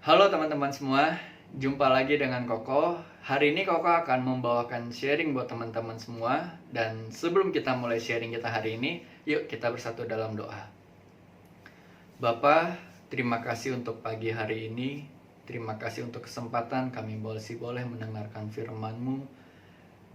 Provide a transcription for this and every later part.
Halo teman-teman semua, jumpa lagi dengan Koko. Hari ini Koko akan membawakan sharing buat teman-teman semua. Dan sebelum kita mulai sharing kita hari ini, yuk kita bersatu dalam doa. Bapa, terima kasih untuk pagi hari ini. Terima kasih untuk kesempatan kami boleh mendengarkan firman-Mu.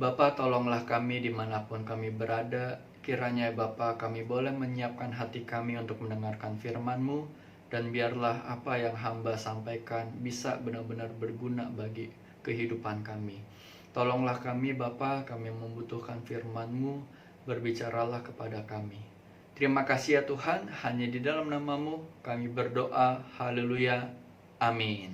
Bapa, tolonglah kami dimanapun kami berada. Kiranya Bapa, kami boleh menyiapkan hati kami untuk mendengarkan firman-Mu. Dan biarlah apa yang hamba sampaikan bisa benar-benar berguna bagi kehidupan kami. Tolonglah kami Bapa, kami membutuhkan firman-Mu, berbicaralah kepada kami. Terima kasih ya Tuhan, hanya di dalam nama-Mu kami berdoa, haleluya, amin.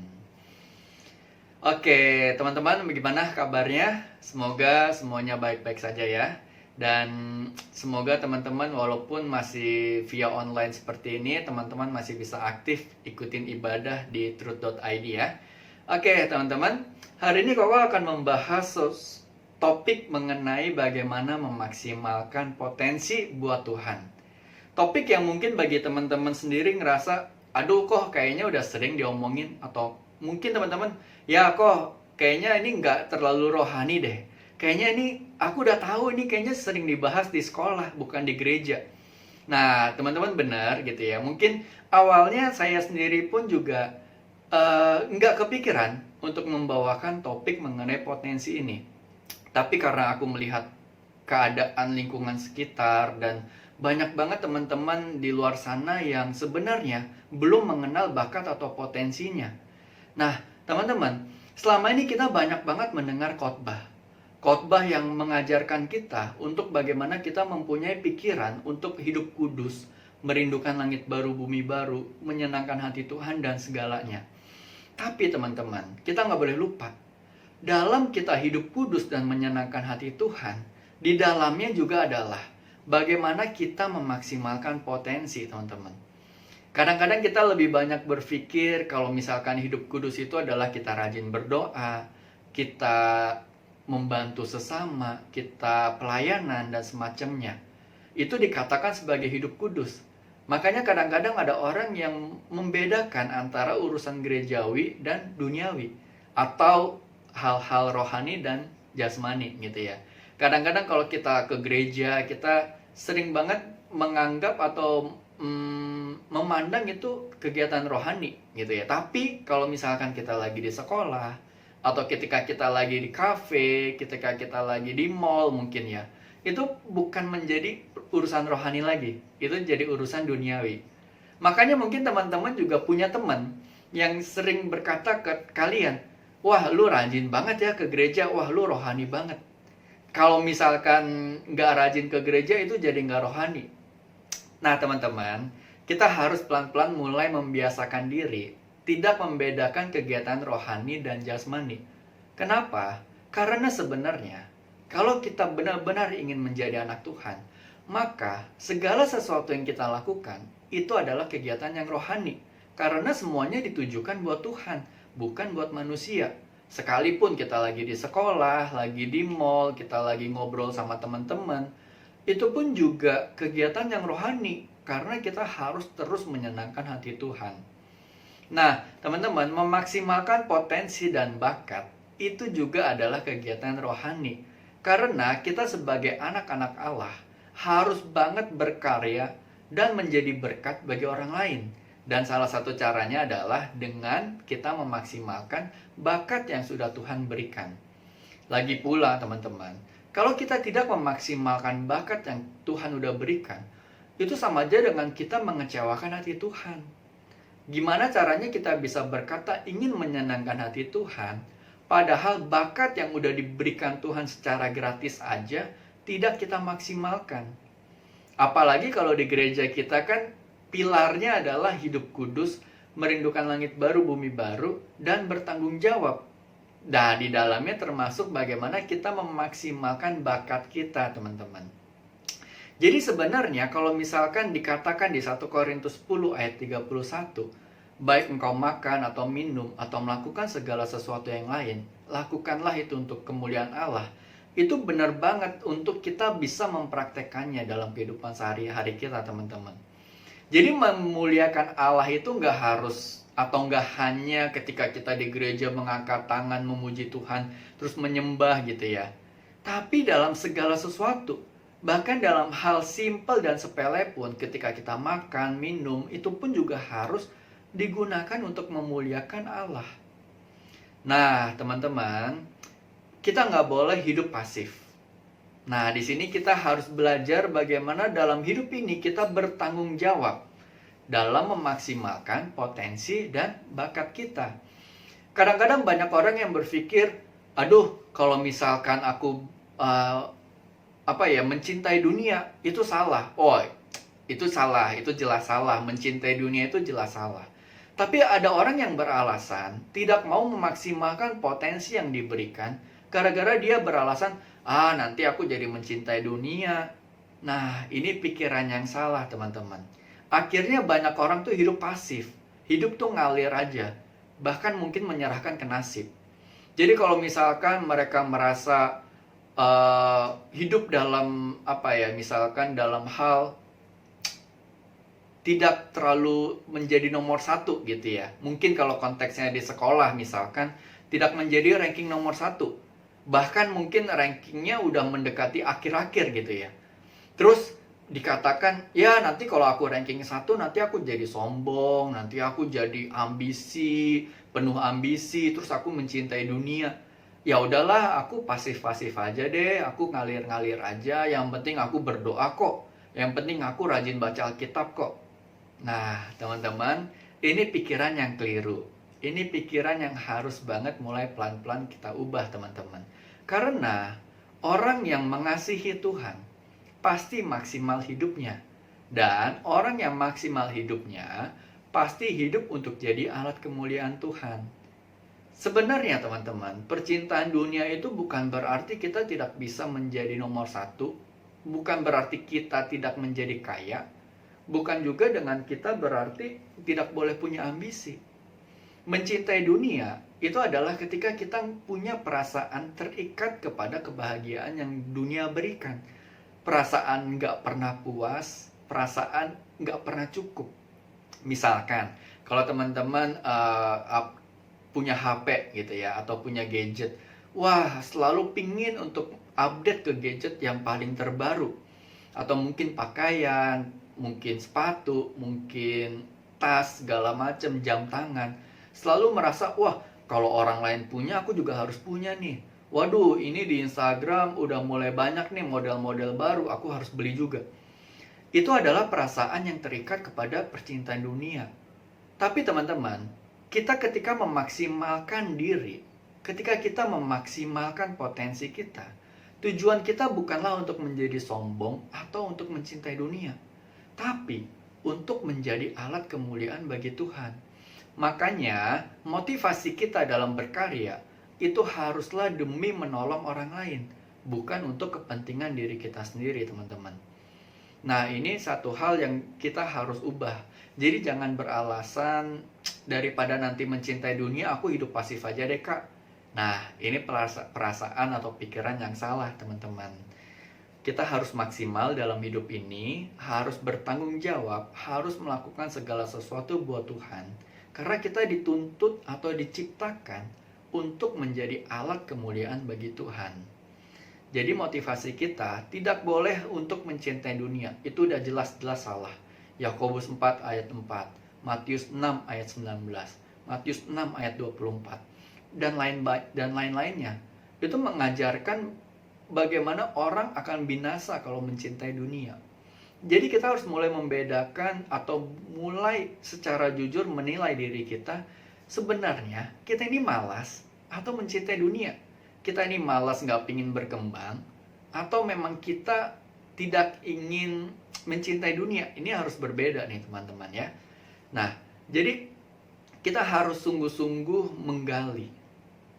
Oke teman-teman, bagaimana kabarnya? Semoga semuanya baik-baik saja ya. Dan semoga teman-teman walaupun masih via online seperti ini, teman-teman masih bisa aktif ikutin ibadah di truth.id ya. Oke teman-teman, hari ini Koko akan membahas topik mengenai bagaimana memaksimalkan potensi buat Tuhan. Topik yang mungkin bagi teman-teman sendiri ngerasa, aduh kok kayaknya udah sering diomongin. Atau mungkin teman-teman, ya kok kayaknya ini nggak terlalu rohani deh. Kayaknya ini aku udah tahu ini kayaknya sering dibahas di sekolah, bukan di gereja. Nah, teman-teman benar gitu ya. Mungkin awalnya saya sendiri pun juga nggak kepikiran untuk membawakan topik mengenai potensi ini. Tapi karena aku melihat keadaan lingkungan sekitar dan banyak banget teman-teman di luar sana yang sebenarnya belum mengenal bakat atau potensinya. Nah, teman-teman, selama ini kita banyak banget mendengar khotbah. Khotbah yang mengajarkan kita untuk bagaimana kita mempunyai pikiran untuk hidup kudus, merindukan langit baru, bumi baru, menyenangkan hati Tuhan dan segalanya. Tapi teman-teman, kita nggak boleh lupa, dalam kita hidup kudus dan menyenangkan hati Tuhan, di dalamnya juga adalah bagaimana kita memaksimalkan potensi teman-teman. Kadang-kadang kita lebih banyak berpikir kalau misalkan hidup kudus itu adalah kita rajin berdoa, kita membantu sesama, kita pelayanan dan semacamnya. Itu dikatakan sebagai hidup kudus. Makanya kadang-kadang ada orang yang membedakan antara urusan gerejawi dan duniawi, atau hal-hal rohani dan jasmani gitu ya. Kadang-kadang kalau kita ke gereja, kita sering banget menganggap atau memandang itu kegiatan rohani gitu ya. Tapi kalau misalkan kita lagi di sekolah, atau ketika kita lagi di kafe, ketika kita lagi di mall mungkin ya, itu bukan menjadi urusan rohani lagi, itu jadi urusan duniawi. Makanya mungkin teman-teman juga punya teman yang sering berkata ke kalian, wah lu rajin banget ya ke gereja, wah lu rohani banget. Kalau misalkan nggak rajin ke gereja itu jadi nggak rohani. Nah teman-teman, kita harus pelan-pelan mulai membiasakan diri tidak membedakan kegiatan rohani dan jasmani. Kenapa? Karena sebenarnya kalau kita benar-benar ingin menjadi anak Tuhan, maka segala sesuatu yang kita lakukan itu adalah kegiatan yang rohani. Karena semuanya ditujukan buat Tuhan, bukan buat manusia. Sekalipun kita lagi di sekolah, lagi di mall, kita lagi ngobrol sama teman-teman, itu pun juga kegiatan yang rohani, karena kita harus terus menyenangkan hati Tuhan. Nah, teman-teman, memaksimalkan potensi dan bakat itu juga adalah kegiatan rohani. Karena kita sebagai anak-anak Allah harus banget berkarya dan menjadi berkat bagi orang lain. Dan salah satu caranya adalah dengan kita memaksimalkan bakat yang sudah Tuhan berikan. Lagi pula, teman-teman, kalau kita tidak memaksimalkan bakat yang Tuhan sudah berikan, itu sama aja dengan kita mengecewakan hati Tuhan. Gimana caranya kita bisa berkata ingin menyenangkan hati Tuhan, padahal bakat yang udah diberikan Tuhan secara gratis aja tidak kita maksimalkan. Apalagi kalau di gereja kita kan pilarnya adalah hidup kudus, merindukan langit baru, bumi baru, dan bertanggung jawab. Nah, di dalamnya termasuk bagaimana kita memaksimalkan bakat kita, teman-teman. Jadi sebenarnya kalau misalkan dikatakan di 1 Korintus 10 ayat 31, baik engkau makan atau minum atau melakukan segala sesuatu yang lain, lakukanlah itu untuk kemuliaan Allah. Itu benar banget untuk kita bisa mempraktekannya dalam kehidupan sehari-hari kita, teman-teman. Jadi memuliakan Allah itu nggak harus Atau nggak hanya ketika kita di gereja mengangkat tangan memuji Tuhan, terus menyembah gitu ya. Tapi dalam segala sesuatu, bahkan dalam hal simpel dan sepele pun, ketika kita makan, minum, itu pun juga harus digunakan untuk memuliakan Allah. Nah, teman-teman, kita nggak boleh hidup pasif. Nah, di sini kita harus belajar bagaimana dalam hidup ini kita bertanggung jawab dalam memaksimalkan potensi dan bakat kita. Kadang-kadang banyak orang yang berpikir, aduh, kalau misalkan aku mencintai dunia, itu salah. Oh, itu salah, itu jelas salah. Mencintai dunia itu jelas salah. Tapi ada orang yang beralasan tidak mau memaksimalkan potensi yang diberikan, gara-gara dia beralasan, nanti aku jadi mencintai dunia. Nah, ini pikiran yang salah, teman-teman. Akhirnya banyak orang tuh hidup pasif. Hidup tuh ngalir aja. Bahkan mungkin menyerahkan ke nasib. Jadi kalau misalkan mereka merasa hidup dalam misalkan dalam hal tidak terlalu menjadi nomor satu gitu ya. Mungkin kalau konteksnya di sekolah misalkan tidak menjadi ranking nomor satu. Bahkan mungkin rankingnya udah mendekati akhir-akhir gitu ya. Terus dikatakan, ya nanti kalau aku ranking 1 nanti aku jadi sombong, nanti aku jadi ambisi, penuh ambisi, terus aku mencintai dunia. Ya udahlah, aku pasif-pasif aja deh, aku ngalir-ngalir aja, yang penting aku berdoa kok. Yang penting aku rajin baca Alkitab kok. Nah, teman-teman, ini pikiran yang keliru. Ini pikiran yang harus banget mulai pelan-pelan kita ubah, teman-teman. Karena orang yang mengasihi Tuhan pasti maksimal hidupnya. Dan orang yang maksimal hidupnya pasti hidup untuk jadi alat kemuliaan Tuhan. Sebenarnya, teman-teman, percintaan dunia itu bukan berarti kita tidak bisa menjadi nomor satu. Bukan berarti kita tidak menjadi kaya. Bukan juga dengan kita berarti tidak boleh punya ambisi. Mencintai dunia itu adalah ketika kita punya perasaan terikat kepada kebahagiaan yang dunia berikan. Perasaan nggak pernah puas, perasaan nggak pernah cukup. Misalkan, kalau teman-teman punya HP gitu ya, atau punya gadget, wah selalu pingin untuk update ke gadget yang paling terbaru. Atau mungkin pakaian, mungkin sepatu, mungkin tas, segala macam, jam tangan. Selalu merasa, wah kalau orang lain punya, aku juga harus punya nih. Waduh, ini di Instagram udah mulai banyak nih model-model baru, aku harus beli juga. Itu adalah perasaan yang terikat kepada percintaan dunia. Tapi teman-teman, kita ketika memaksimalkan diri, ketika kita memaksimalkan potensi kita, tujuan kita bukanlah untuk menjadi sombong atau untuk mencintai dunia, tapi untuk menjadi alat kemuliaan bagi Tuhan. Makanya, motivasi kita dalam berkarya itu haruslah demi menolong orang lain, bukan untuk kepentingan diri kita sendiri, teman-teman. Nah, ini satu hal yang kita harus ubah. Jadi jangan beralasan, daripada nanti mencintai dunia, aku hidup pasif aja deh, Kak. Nah, ini perasaan atau pikiran yang salah, teman-teman. Kita harus maksimal dalam hidup ini, harus bertanggung jawab, harus melakukan segala sesuatu buat Tuhan. Karena kita dituntut atau diciptakan untuk menjadi alat kemuliaan bagi Tuhan. Jadi motivasi kita tidak boleh untuk mencintai dunia. Itu udah jelas-jelas salah. Yakobus 4 ayat 4, Matius 6 ayat 19, Matius 6 ayat 24, dan lain-lainnya. Itu mengajarkan bagaimana orang akan binasa kalau mencintai dunia. Jadi kita harus mulai membedakan atau mulai secara jujur menilai diri kita. Sebenarnya kita ini malas atau mencintai dunia. Kita ini malas gak ingin berkembang, atau memang kita tidak ingin mencintai dunia. Ini harus berbeda nih teman-teman ya. Nah, jadi kita harus sungguh-sungguh menggali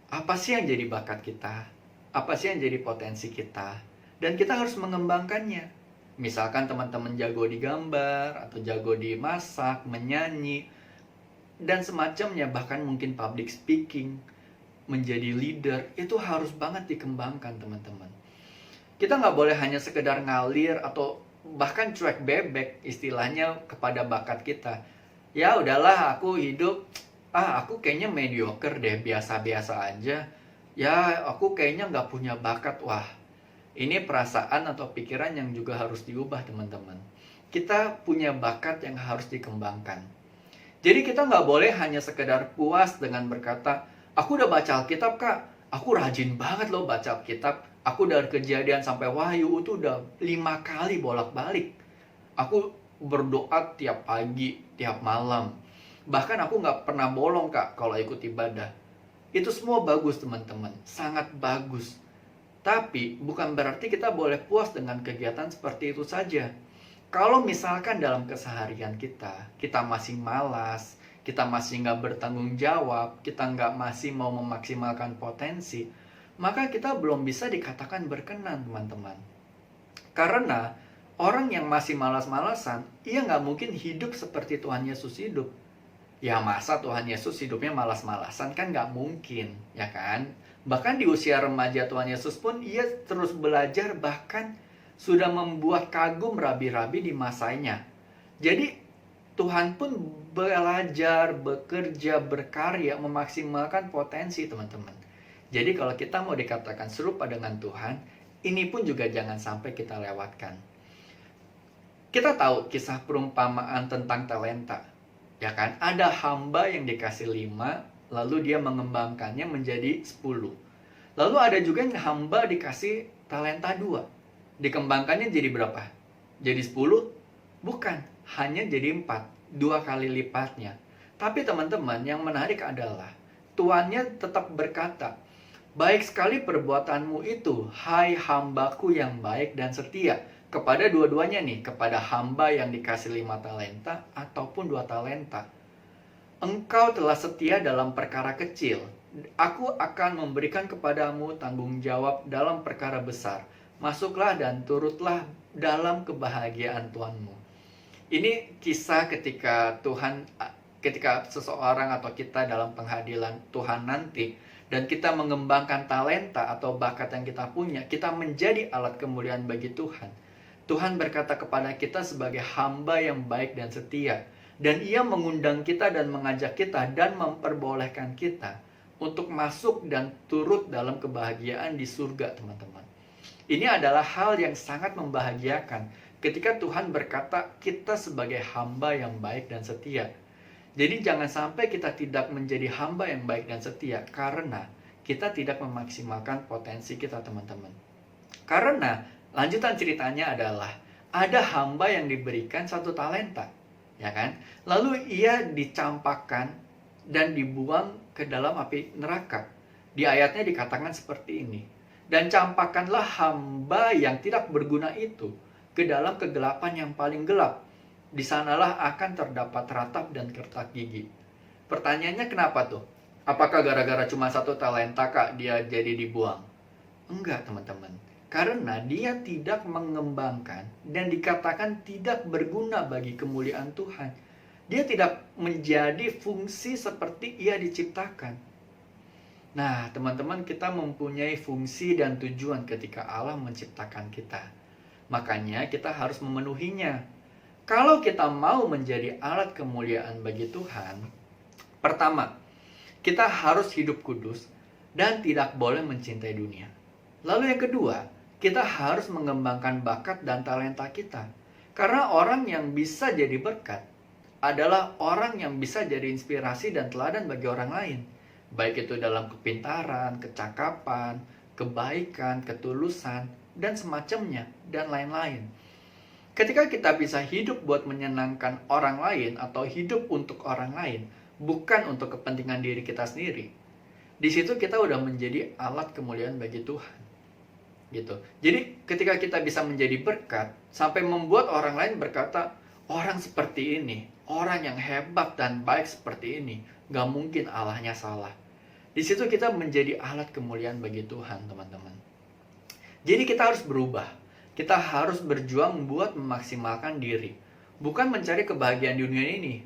apa sih yang jadi bakat kita, apa sih yang jadi potensi kita, dan kita harus mengembangkannya. Misalkan teman-teman jago di gambar, atau jago di masak, menyanyi, dan semacamnya, bahkan mungkin public speaking, menjadi leader, itu harus banget dikembangkan, teman-teman. Kita nggak boleh hanya sekedar ngalir atau bahkan cuek bebek istilahnya kepada bakat kita. Ya udahlah, aku hidup Aku kayaknya mediocre deh, biasa-biasa aja. Ya, aku kayaknya nggak punya bakat. Wah, ini perasaan atau pikiran yang juga harus diubah, teman-teman. Kita punya bakat yang harus dikembangkan. Jadi kita nggak boleh hanya sekedar puas dengan berkata, aku udah baca Alkitab, Kak. Aku rajin banget loh baca Alkitab. Aku dari Kejadian sampai Wahyu itu udah 5 kali bolak-balik. Aku berdoa tiap pagi, tiap malam. Bahkan aku nggak pernah bolong, Kak, kalau ikut ibadah. Itu semua bagus, teman-teman. Sangat bagus. Tapi bukan berarti kita boleh puas dengan kegiatan seperti itu saja. Kalau misalkan dalam keseharian kita masih malas, kita masih nggak bertanggung jawab, kita nggak masih mau memaksimalkan potensi, maka kita belum bisa dikatakan berkenan, teman-teman. Karena orang yang masih malas-malasan, ia nggak mungkin hidup seperti Tuhan Yesus hidup. Ya masa Tuhan Yesus hidupnya malas-malasan, kan nggak mungkin, ya kan? Bahkan di usia remaja Tuhan Yesus pun ia terus belajar, bahkan sudah membuat kagum rabi-rabi di masanya. Jadi Tuhan pun belajar, bekerja, berkarya, memaksimalkan potensi, teman-teman. Jadi kalau kita mau dikatakan serupa dengan Tuhan, ini pun juga jangan sampai kita lewatkan. Kita tahu kisah perumpamaan tentang talenta, ya kan? Ada hamba yang dikasih 5, lalu dia mengembangkannya menjadi 10. Lalu ada juga yang hamba dikasih talenta 2. Dikembangkannya jadi berapa? Jadi 10? Bukan, hanya jadi 4. 2 kali lipatnya. Tapi teman-teman, yang menarik adalah tuannya tetap berkata, baik sekali perbuatanmu itu, hai hambaku yang baik dan setia. Kepada dua-duanya nih, kepada hamba yang dikasih 5 talenta ataupun 2 talenta. Engkau telah setia dalam perkara kecil. Aku akan memberikan kepadamu tanggung jawab dalam perkara besar. Masuklah dan turutlah dalam kebahagiaan Tuhanmu. Ini kisah ketika seseorang atau kita dalam penghadiran Tuhan nanti, dan kita mengembangkan talenta atau bakat yang kita punya, kita menjadi alat kemuliaan bagi Tuhan. Tuhan berkata kepada kita sebagai hamba yang baik dan setia. Dan ia mengundang kita dan mengajak kita dan memperbolehkan kita untuk masuk dan turut dalam kebahagiaan di surga, teman-teman. Ini adalah hal yang sangat membahagiakan ketika Tuhan berkata kita sebagai hamba yang baik dan setia. Jadi jangan sampai kita tidak menjadi hamba yang baik dan setia karena kita tidak memaksimalkan potensi kita, teman-teman. Karena lanjutan ceritanya adalah ada hamba yang diberikan 1 talenta, ya kan? Lalu ia dicampakkan dan dibuang ke dalam api neraka. Di ayatnya dikatakan seperti ini. Dan campakkanlah hamba yang tidak berguna itu ke dalam kegelapan yang paling gelap. Di sanalah akan terdapat ratap dan kertak gigi. Pertanyaannya kenapa tuh? Apakah gara-gara cuma 1 talenta, Kak, dia jadi dibuang? Enggak, teman-teman. Karena dia tidak mengembangkan dan dikatakan tidak berguna bagi kemuliaan Tuhan. Dia tidak menjadi fungsi seperti ia diciptakan. Nah, teman-teman, kita mempunyai fungsi dan tujuan ketika Allah menciptakan kita. Makanya kita harus memenuhinya. Kalau kita mau menjadi alat kemuliaan bagi Tuhan, pertama, kita harus hidup kudus dan tidak boleh mencintai dunia. Lalu yang kedua, kita harus mengembangkan bakat dan talenta kita. Karena orang yang bisa jadi berkat adalah orang yang bisa jadi inspirasi dan teladan bagi orang lain. Baik itu dalam kepintaran, kecakapan, kebaikan, ketulusan, dan semacamnya, dan lain-lain. Ketika kita bisa hidup buat menyenangkan orang lain atau hidup untuk orang lain, bukan untuk kepentingan diri kita sendiri, di situ kita udah menjadi alat kemuliaan bagi Tuhan. Gitu. Jadi ketika kita bisa menjadi berkat sampai membuat orang lain berkata, orang seperti ini, orang yang hebat dan baik seperti ini, gak mungkin Allahnya salah. Di situ kita menjadi alat kemuliaan bagi Tuhan, teman-teman. Jadi kita harus berubah. Kita harus berjuang buat memaksimalkan diri, bukan mencari kebahagiaan di dunia ini.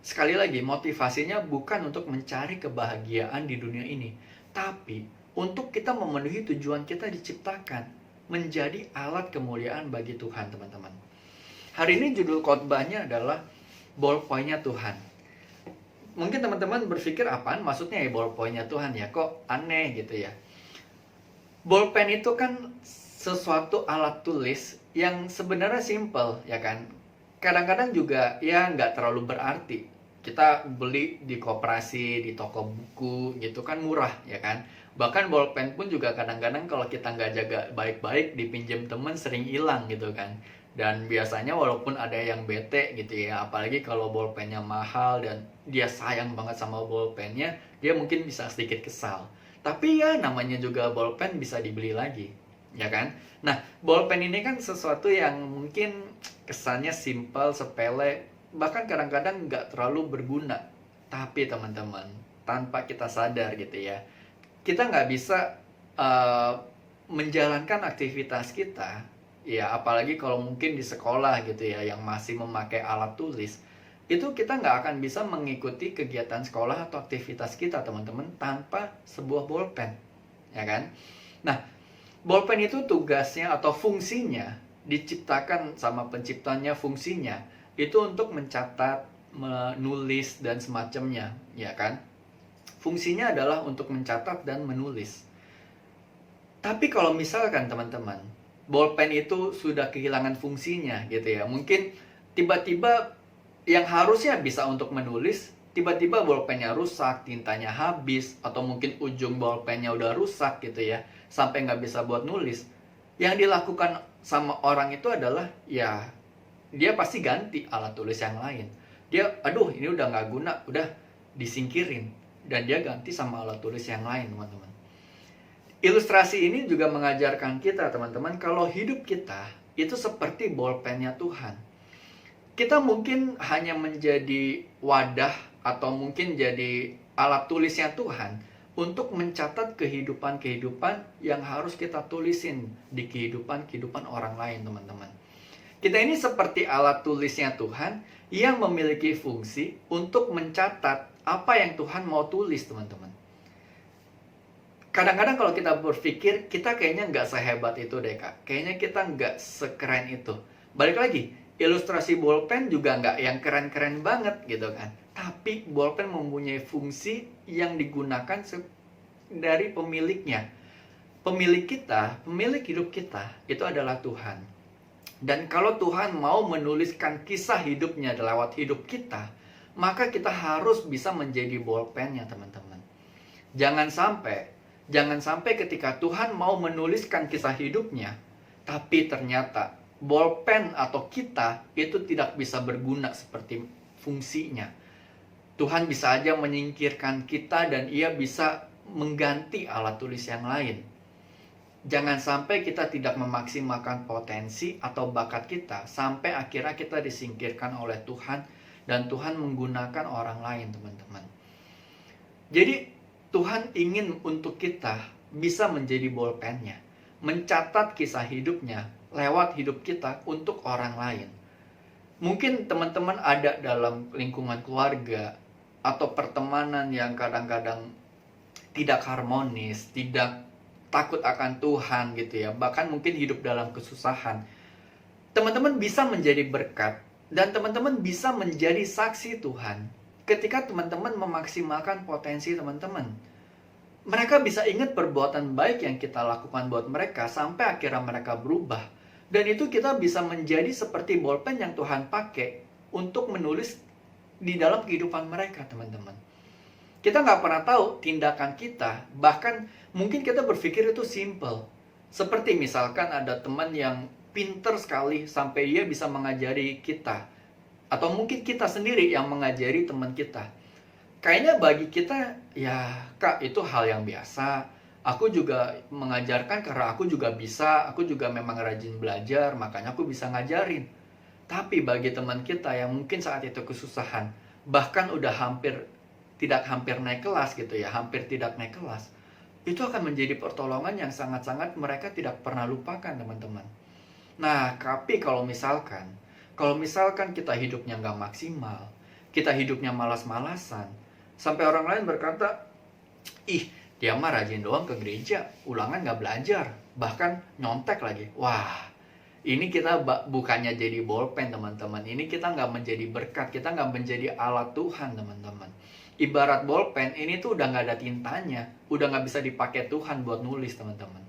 Sekali lagi, motivasinya bukan untuk mencari kebahagiaan di dunia ini, tapi untuk kita memenuhi tujuan kita diciptakan, menjadi alat kemuliaan bagi Tuhan, teman-teman. Hari ini judul khotbahnya adalah ballpointnya Tuhan. mungkin teman-teman berpikir apaan maksudnya ya ballpointnya Tuhan ya, kok aneh gitu ya. Ballpen itu kan sesuatu alat tulis yang sebenarnya simple ya kan. Kadang-kadang juga ya nggak terlalu berarti. Kita beli di koperasi, di toko buku gitu kan murah ya kan. Bahkan ballpen pun juga kadang-kadang kalau kita nggak jaga baik-baik dipinjam temen sering hilang gitu kan. Dan biasanya walaupun ada yang bete gitu ya, apalagi kalau bolpennya mahal dan dia sayang banget sama bolpennya, dia mungkin bisa sedikit kesal. Tapi ya namanya juga bolpen bisa dibeli lagi, ya kan? Nah, bolpen ini kan sesuatu yang mungkin kesannya simpel, sepele, bahkan kadang-kadang nggak terlalu berguna. Tapi teman-teman, tanpa kita sadar gitu ya, kita nggak bisa uh, menjalankan aktivitas kita. Ya, apalagi kalau mungkin di sekolah gitu ya, yang masih memakai alat tulis, itu kita nggak akan bisa mengikuti kegiatan sekolah atau aktivitas kita, teman-teman, tanpa sebuah bolpen, ya kan? Nah, bolpen itu tugasnya atau fungsinya, diciptakan sama penciptanya fungsinya, itu untuk mencatat, menulis, dan semacamnya, ya kan? Fungsinya adalah untuk mencatat dan menulis. Tapi kalau misalkan teman-teman, bolpen itu sudah kehilangan fungsinya gitu ya. Mungkin tiba-tiba yang harusnya bisa untuk menulis, tiba-tiba bolpennya rusak, tintanya habis, atau mungkin ujung bolpennya udah rusak gitu ya, sampai nggak bisa buat nulis. Yang dilakukan sama orang itu adalah ya dia pasti ganti alat tulis yang lain. Dia, aduh ini udah nggak guna, udah disingkirin. Dan dia ganti sama alat tulis yang lain, teman-teman. Ilustrasi ini juga mengajarkan kita, teman-teman, kalau hidup kita itu seperti bolpennya Tuhan. Kita mungkin hanya menjadi wadah atau mungkin jadi alat tulisnya Tuhan untuk mencatat kehidupan-kehidupan yang harus kita tulisin di kehidupan-kehidupan orang lain, teman-teman. Kita ini seperti alat tulisnya Tuhan yang memiliki fungsi untuk mencatat apa yang Tuhan mau tulis, teman-teman. Kadang-kadang kalau kita berpikir, kita kayaknya nggak sehebat itu deh kak. Kayaknya kita nggak sekeren itu. Balik lagi, ilustrasi bolpen juga nggak yang keren-keren banget gitu kan. Tapi bolpen mempunyai fungsi yang digunakan dari pemiliknya. Pemilik kita, pemilik hidup kita, itu adalah Tuhan. Dan kalau Tuhan mau menuliskan kisah hidupnya lewat hidup kita, maka kita harus bisa menjadi bolpennya, teman-teman. Jangan sampai ketika Tuhan mau menuliskan kisah hidupnya, tapi ternyata bolpen atau kita itu tidak bisa berguna seperti fungsinya. Tuhan bisa aja menyingkirkan kita dan ia bisa mengganti alat tulis yang lain. Jangan sampai kita tidak memaksimalkan potensi atau bakat kita sampai akhirnya kita disingkirkan oleh Tuhan dan Tuhan menggunakan orang lain, teman-teman. Jadi Tuhan ingin untuk kita bisa menjadi bolpennya, mencatat kisah hidupnya lewat hidup kita untuk orang lain. Mungkin teman-teman ada dalam lingkungan keluarga atau pertemanan yang kadang-kadang tidak harmonis, tidak takut akan Tuhan gitu ya, bahkan mungkin hidup dalam kesusahan. Teman-teman bisa menjadi berkat dan teman-teman bisa menjadi saksi Tuhan ketika teman-teman memaksimalkan potensi teman-teman. Mereka bisa ingat perbuatan baik yang kita lakukan buat mereka sampai akhirnya mereka berubah. Dan itu kita bisa menjadi seperti bolpen yang Tuhan pakai untuk menulis di dalam kehidupan mereka, teman-teman. Kita nggak pernah tahu tindakan kita, bahkan mungkin kita berpikir itu simple. Seperti misalkan ada teman yang pinter sekali sampai dia bisa mengajari kita. Atau mungkin kita sendiri yang mengajari teman kita. Kayaknya bagi kita, ya kak itu hal yang biasa. Aku juga mengajarkan karena aku juga bisa, aku juga memang rajin belajar, makanya aku bisa ngajarin. Tapi bagi teman kita yang mungkin saat itu kesusahan, bahkan udah hampir naik kelas gitu ya, hampir tidak naik kelas, itu akan menjadi pertolongan yang sangat-sangat mereka tidak pernah lupakan, teman-teman. Nah, tapi kalau misalkan kita hidupnya nggak maksimal, kita hidupnya malas-malasan, sampai orang lain berkata, ih dia mah rajin doang ke gereja, ulangan nggak belajar, bahkan nyontek lagi. Wah, Ini kita bukannya jadi bolpen teman-teman. Ini kita nggak menjadi berkat, kita nggak menjadi alat Tuhan teman-teman. Ibarat bolpen, ini tuh udah nggak ada tintanya, udah nggak bisa dipakai Tuhan buat nulis teman-teman.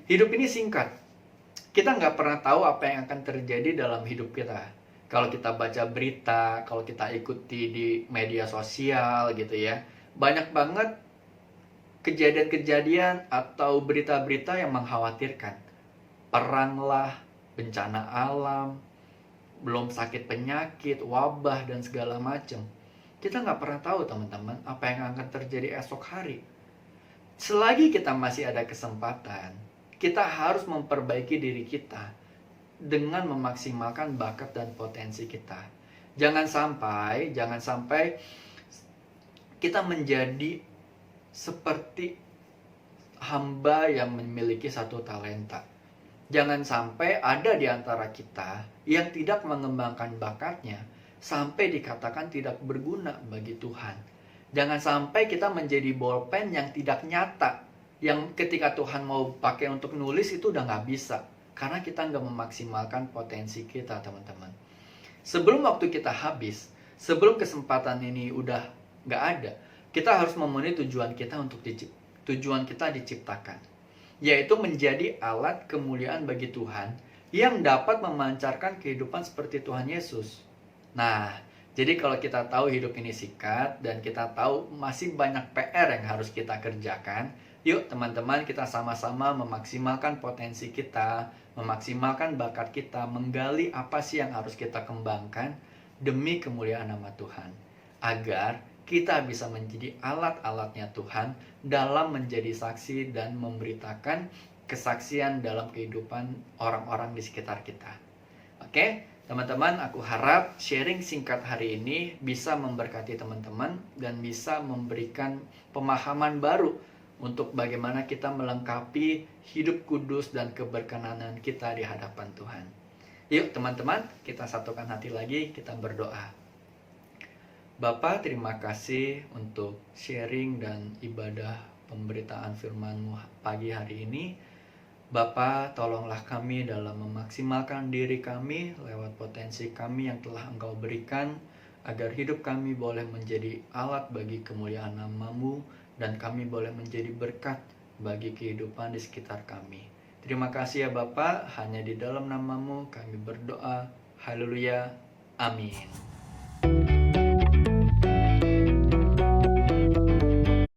Hidup ini singkat. Kita nggak pernah tahu apa yang akan terjadi dalam hidup kita. Kalau kita baca berita, kalau kita ikuti di media sosial gitu ya, banyak banget kejadian-kejadian atau berita-berita yang mengkhawatirkan. Perang lah, bencana alam, belum sakit penyakit, wabah, dan segala macam. Kita nggak pernah tahu teman-teman apa yang akan terjadi esok hari. Selagi kita masih ada kesempatan, kita harus memperbaiki diri kita dengan memaksimalkan bakat dan potensi kita. Jangan sampai kita menjadi seperti hamba yang memiliki satu talenta. Jangan sampai ada di antara kita yang tidak mengembangkan bakatnya sampai dikatakan tidak berguna bagi Tuhan. Jangan sampai kita menjadi bolpen yang tidak nyata, yang ketika Tuhan mau pakai untuk nulis itu udah nggak bisa, karena kita nggak memaksimalkan potensi kita teman-teman. Sebelum waktu kita habis, sebelum kesempatan ini udah nggak ada, kita harus memenuhi tujuan kita diciptakan, yaitu menjadi alat kemuliaan bagi Tuhan yang dapat memancarkan kehidupan seperti Tuhan Yesus. Nah, jadi kalau kita tahu hidup ini singkat dan kita tahu masih banyak PR yang harus kita kerjakan, yuk teman-teman kita sama-sama memaksimalkan potensi kita, memaksimalkan bakat kita, menggali apa sih yang harus kita kembangkan demi kemuliaan nama Tuhan. Agar kita bisa menjadi alat-alatnya Tuhan dalam menjadi saksi dan memberitakan kesaksian dalam kehidupan orang-orang di sekitar kita. Oke, teman-teman, aku harap sharing singkat hari ini bisa memberkati teman-teman dan bisa memberikan pemahaman baru untuk bagaimana kita melengkapi hidup kudus dan keberkenanan kita di hadapan Tuhan. Yuk teman-teman, kita satukan hati lagi, kita berdoa. Bapa, terima kasih untuk sharing dan ibadah pemberitaan firman-Mu pagi hari ini. Bapa, tolonglah kami dalam memaksimalkan diri kami lewat potensi kami yang telah Engkau berikan, agar hidup kami boleh menjadi alat bagi kemuliaan nama-Mu, dan kami boleh menjadi berkat bagi kehidupan di sekitar kami. Terima kasih ya Bapa, hanya di dalam nama-Mu kami berdoa. Haleluya. Amin.